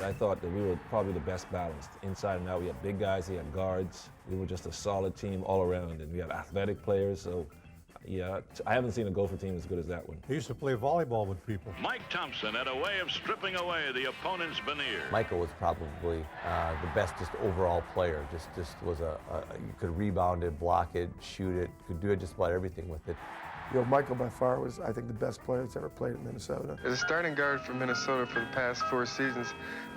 I thought that we were probably the best balanced. Inside and out, we had big guys, we had guards. We were just a solid team all around, and we had athletic players, so yeah, I haven't seen a Gopher team as good as that one. He used to play volleyball with people. Mike Thompson had a way of stripping away the opponent's veneer. Michael was probably the best just overall player. Just was you could rebound it, block it, shoot it, could do it just about everything with it. You know, Michael by far was, I think, the best player that's ever played in Minnesota. As a starting guard for Minnesota for the past 4 seasons,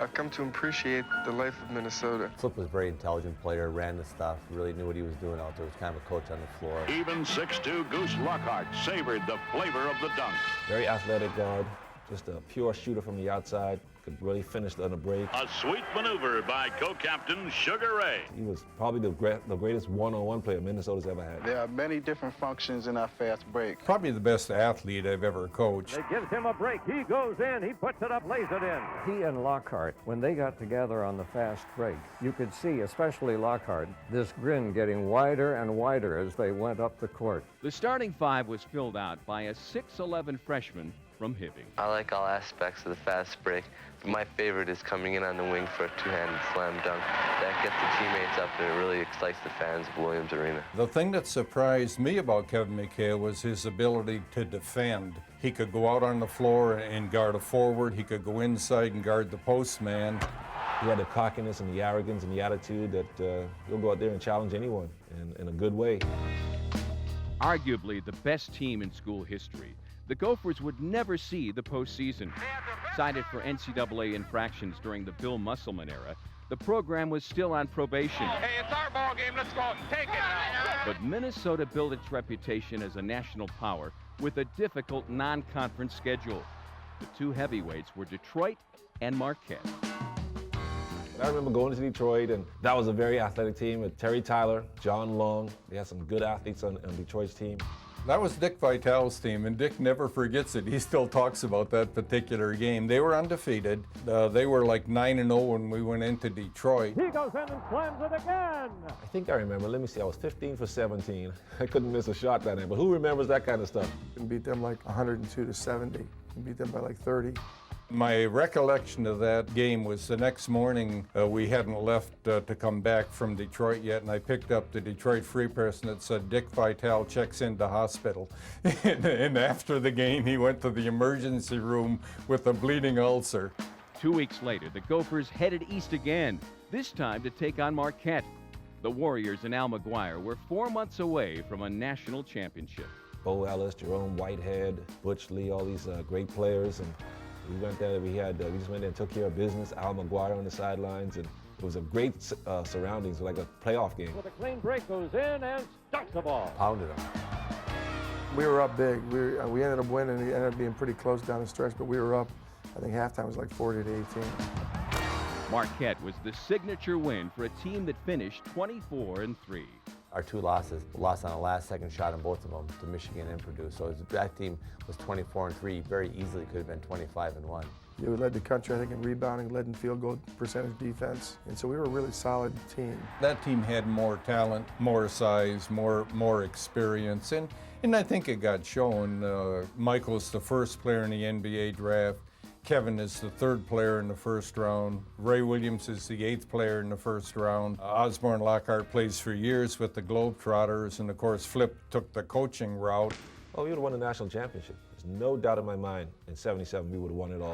I've come to appreciate the life of Minnesota. Flip was a very intelligent player, ran the stuff, really knew what he was doing out there. Was kind of a coach on the floor. Even 6'2" Goose Lockhart savored the flavor of the dunk. Very athletic guard, just a pure shooter from the outside. Could really finish on a break. A sweet maneuver by co-captain Sugar Ray. He was probably the greatest one-on-one player Minnesota's ever had. There are many different functions in our fast break. Probably the best athlete I've ever coached. It gives him a break. He goes in. He puts it up, lays it in. He and Lockhart, when they got together on the fast break, you could see, especially Lockhart, this grin getting wider and wider as they went up the court. The starting five was filled out by a 6'11" freshman from Hibbing. I like all aspects of the fast break. My favorite is coming in on the wing for a two-handed slam dunk. That gets the teammates up there. It really excites the fans of Williams Arena. The thing that surprised me about Kevin McHale was his ability to defend. He could go out on the floor and guard a forward. He could go inside and guard the postman. He had the cockiness and the arrogance and the attitude that he'll go out there and challenge anyone in a good way. Arguably the best team in school history, the Gophers would never see the postseason. Cited for NCAA infractions during the Bill Musselman era, the program was still on probation. Hey, it's our ball game. Let's go out and take it now. But Minnesota built its reputation as a national power with a difficult non-conference schedule. The two heavyweights were Detroit and Marquette. I remember going to Detroit, and that was a very athletic team with Terry Tyler, John Long. They had some good athletes on Detroit's team. That was Dick Vitale's team, and Dick never forgets it. He still talks about that particular game. They were undefeated. They were like 9-0 when we went into Detroit. He goes in and slams it again. I think I remember. Let me see. I was 15 for 17. I couldn't miss a shot that night. But who remembers that kind of stuff? And beat them like 102-70. And beat them by like 30. My recollection of that game was the next morning, we hadn't left to come back from Detroit yet, and I picked up the Detroit Free Press, and it said, Dick Vitale checks into hospital. And after the game, he went to the emergency room with a bleeding ulcer. 2 weeks later, the Gophers headed east again, this time to take on Marquette. The Warriors and Al McGuire were 4 months away from a national championship. Bo Ellis, Jerome Whitehead, Butch Lee, all these great players. And we went there, we just went there and took care of business. Al McGuire on the sidelines, and it was a great surroundings, like a playoff game. With a clean break, goes in and stuck the ball. Pounded him. We were up big. We ended up winning. It ended up being pretty close down the stretch, but we were up. I think halftime was like 40-18. Marquette was the signature win for a team that finished 24-3. Our two losses, lost on a last-second shot in both of them to Michigan and Purdue. So that team was 24-3. Very easily could have been 25-1. We led the country, I think, in rebounding, led in field goal percentage defense, and so we were a really solid team. That team had more talent, more size, more experience, and I think it got shown. Michael's the first player in the NBA draft. Kevin is the third player in the first round. Ray Williams is the 8th player in the first round. Osborne Lockhart plays for years with the Globetrotters, and of course Flip took the coaching route. Oh, we would have won the national championship. There's no doubt in my mind in '77 we would have won it all.